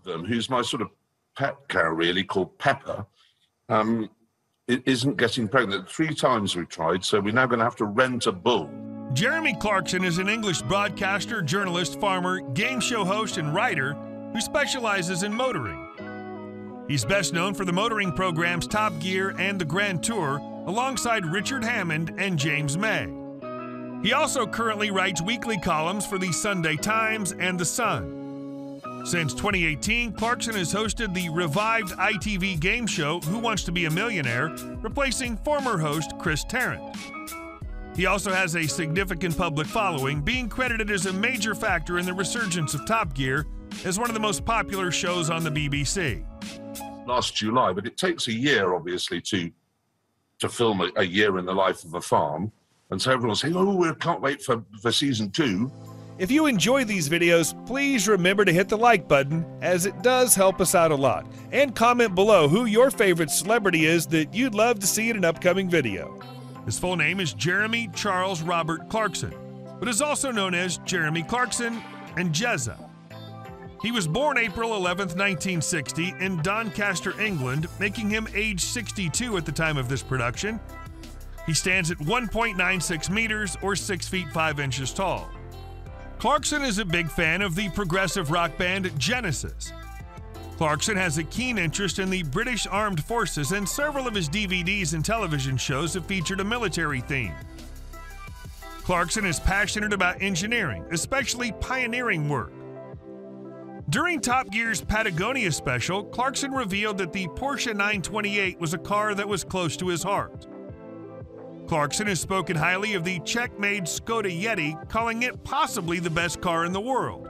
them, who's my sort of pet cow, really, called Pepper, it isn't getting pregnant. 3 times we've tried, so we're now going to have to rent a bull. Jeremy Clarkson is an English broadcaster, journalist, farmer, game show host, and writer who specializes in motoring. He's best known for the motoring programs Top Gear and the Grand Tour, alongside Richard Hammond and James May. He also currently writes weekly columns for the Sunday Times and The Sun. Since 2018, Clarkson has hosted the revived ITV game show Who Wants to Be a Millionaire, replacing former host Chris Tarrant. He also has a significant public following, being credited as a major factor in the resurgence of Top Gear as one of the most popular shows on the BBC. Last July, but it takes a year, obviously, to film a year in the life of a farm. And so everyone's saying, oh, we can't wait for season 2. If you enjoy these videos, please remember to hit the like button, as it does help us out a lot. And comment below who your favorite celebrity is that you'd love to see in an upcoming video. His full name is Jeremy Charles Robert Clarkson, but is also known as Jeremy Clarkson and Jezza. He was born April 11, 1960 in Doncaster, England, making him age 62 at the time of this production. He stands at 1.96 meters or 6 feet 5 inches tall. Clarkson is a big fan of the progressive rock band Genesis. Clarkson has a keen interest in the British Armed Forces, and several of his DVDs and television shows have featured a military theme. Clarkson is passionate about engineering, especially pioneering work. During Top Gear's Patagonia special, Clarkson revealed that the Porsche 928 was a car that was close to his heart. Clarkson has spoken highly of the Czech-made Skoda Yeti, calling it possibly the best car in the world.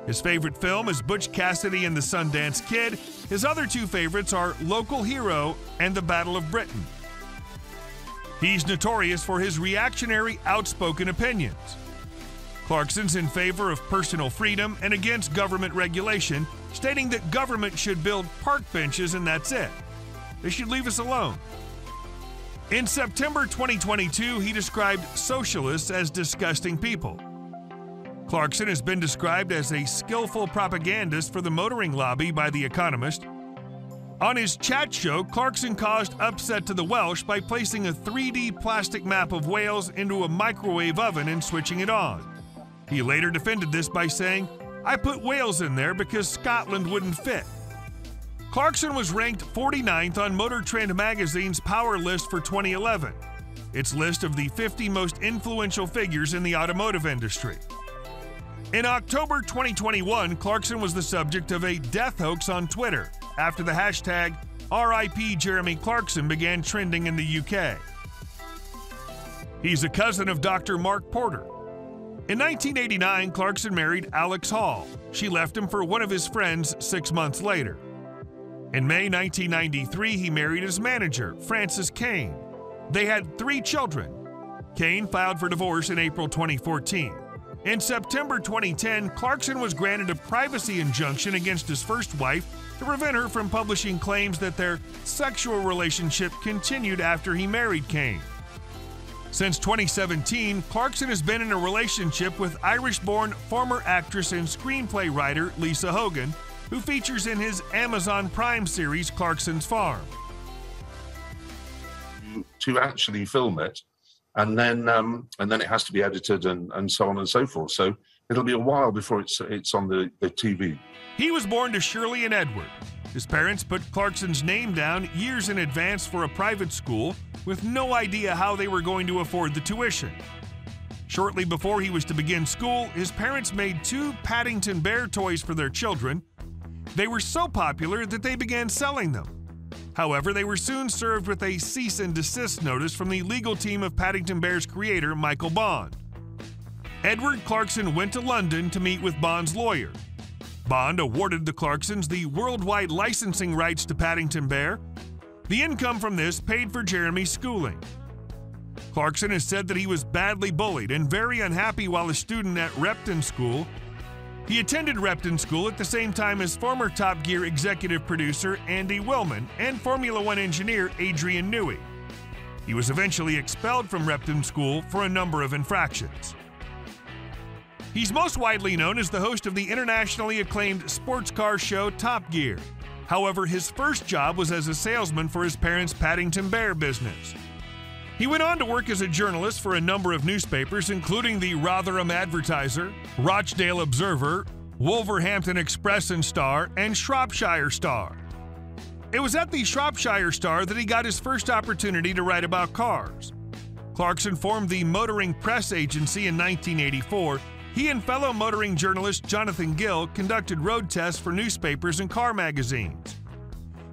His favorite film is Butch Cassidy and the Sundance Kid. His other 2 favorites are Local Hero and The Battle of Britain. He's notorious for his reactionary, outspoken opinions. Clarkson's in favor of personal freedom and against government regulation, stating that government should build park benches and that's it. They should leave us alone. In September 2022, he described socialists as disgusting people. Clarkson has been described as a skillful propagandist for the motoring lobby by The Economist. On his chat show, Clarkson caused upset to the Welsh by placing a 3D plastic map of Wales into a microwave oven and switching it on. He later defended this by saying, "I put Wales in there because Scotland wouldn't fit." Clarkson was ranked 49th on Motor Trend magazine's Power List for 2011, its list of the 50 most influential figures in the automotive industry. In October 2021, Clarkson was the subject of a death hoax on Twitter after the hashtag RIP Jeremy Clarkson began trending in the UK. He's a cousin of Dr. Mark Porter. In 1989, Clarkson married Alex Hall. She left him for one of his friends 6 months later. In May 1993, he married his manager, Frances Kane. They had 3 children. Kane filed for divorce in April 2014. In September 2010, Clarkson was granted a privacy injunction against his first wife to prevent her from publishing claims that their sexual relationship continued after he married Kane. Since 2017, Clarkson has been in a relationship with Irish-born former actress and screenplay writer Lisa Hogan, who features in his Amazon Prime series Clarkson's Farm. To actually film it, and then it has to be edited and so on and so forth. So it'll be a while before it's on the TV. He was born to Shirley and Edward. His parents put Clarkson's name down years in advance for a private school with no idea how they were going to afford the tuition. Shortly before he was to begin school, his parents made 2 Paddington Bear toys for their children. They were so popular that they began selling them. However, they were soon served with a cease and desist notice from the legal team of Paddington Bear's creator, Michael Bond. Edward Clarkson went to London to meet with Bond's lawyer. Bond awarded the Clarksons the worldwide licensing rights to Paddington Bear. The income from this paid for Jeremy's schooling. Clarkson has said that he was badly bullied and very unhappy while a student at Repton School. He attended Repton School at the same time as former Top Gear executive producer Andy Willman and Formula One engineer Adrian Newey. He was eventually expelled from Repton School for a number of infractions. He's most widely known as the host of the internationally acclaimed sports car show Top Gear. However, his first job was as a salesman for his parents' Paddington Bear business. He went on to work as a journalist for a number of newspapers, including the Rotherham Advertiser, Rochdale Observer, Wolverhampton Express and Star, and Shropshire Star. It was at the Shropshire Star that he got his first opportunity to write about cars. Clarkson formed the Motoring Press Agency in 1984. He and fellow motoring journalist Jonathan Gill conducted road tests for newspapers and car magazines.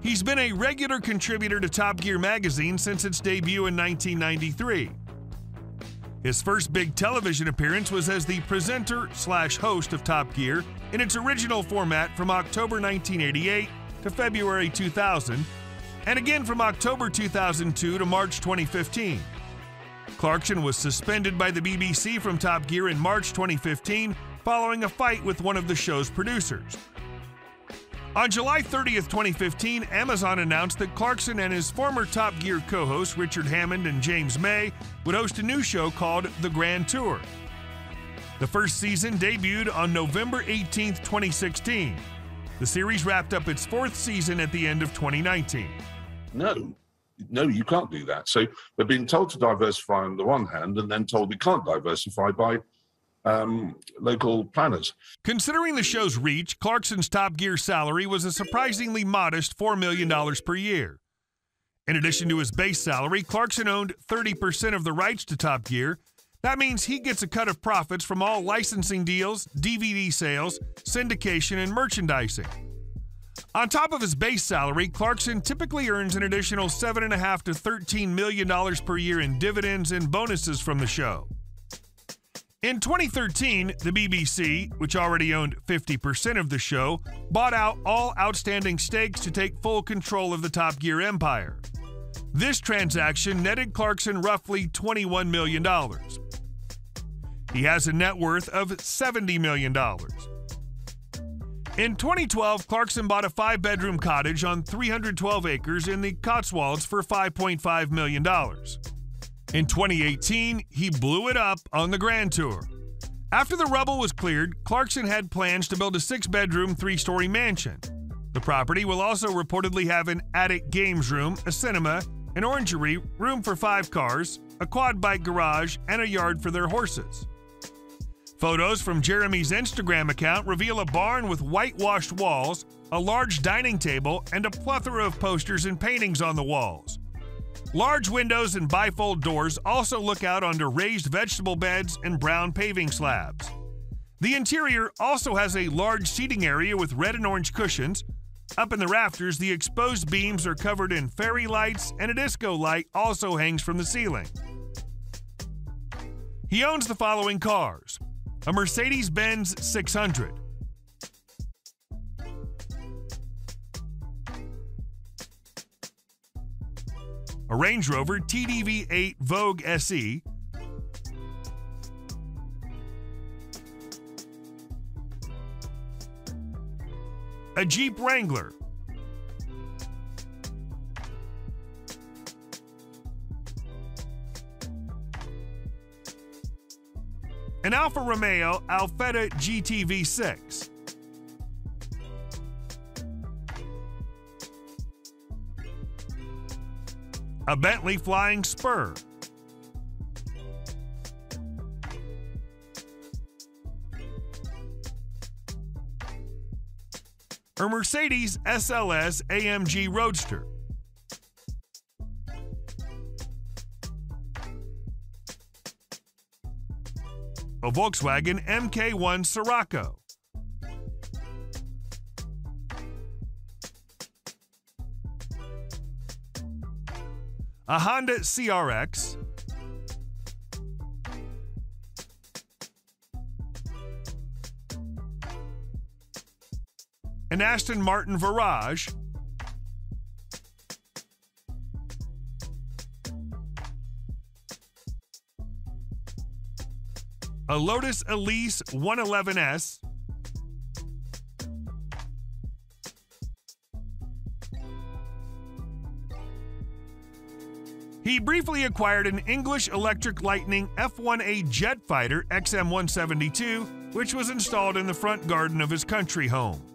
He's been a regular contributor to Top Gear magazine since its debut in 1993. His first big television appearance was as the presenter/host of Top Gear in its original format from October 1988 to February 2000, and again from October 2002 to March 2015. Clarkson was suspended by the BBC from Top Gear in March 2015 following a fight with one of the show's producers. On July 30th, 2015, Amazon announced that Clarkson and his former Top Gear co-hosts Richard Hammond and James May would host a new show called The Grand Tour. The first season debuted on November 18th, 2016. The series wrapped up its fourth season at the end of 2019. No, you can't do that. So we're being told to diversify on the one hand and then told we can't diversify by local planners. Considering the show's reach, Clarkson's Top Gear salary was a surprisingly modest $4 million per year. In addition to his base salary, Clarkson owned 30% of the rights to Top Gear. That means he gets a cut of profits from all licensing deals, DVD sales, syndication, and merchandising. On top of his base salary, Clarkson typically earns an additional $7.5 to $13 million per year in dividends and bonuses from the show. In 2013, the BBC, which already owned 50% of the show, bought out all outstanding stakes to take full control of the Top Gear empire. This transaction netted Clarkson roughly $21 million. He has a net worth of $70 million. In 2012, Clarkson bought a 5-bedroom cottage on 312 acres in the Cotswolds for $5.5 million. In 2018, he blew it up on the Grand Tour. After the rubble was cleared, Clarkson had plans to build a 6-bedroom, 3-story mansion. The property will also reportedly have an attic games room, a cinema, an orangery, room for 5 cars, a quad bike garage, and a yard for their horses. Photos from Jeremy's Instagram account reveal a barn with whitewashed walls, a large dining table, and a plethora of posters and paintings on the walls. Large windows and bifold doors also look out onto raised vegetable beds and brown paving slabs. The interior also has a large seating area with red and orange cushions. Up in the rafters, the exposed beams are covered in fairy lights, and a disco light also hangs from the ceiling. He owns the following cars: a Mercedes-Benz 600, a Range Rover TDV-8 Vogue SE, a Jeep Wrangler, an Alfa Romeo Alfetta GT V6, a Bentley Flying Spur, a Mercedes SLS AMG Roadster, a Volkswagen MK1 Scirocco, a Honda CRX, an Aston Martin Virage, a Lotus Elise 111S, he briefly acquired an English Electric Lightning F-1A jet fighter XM-172 which was installed in the front garden of his country home.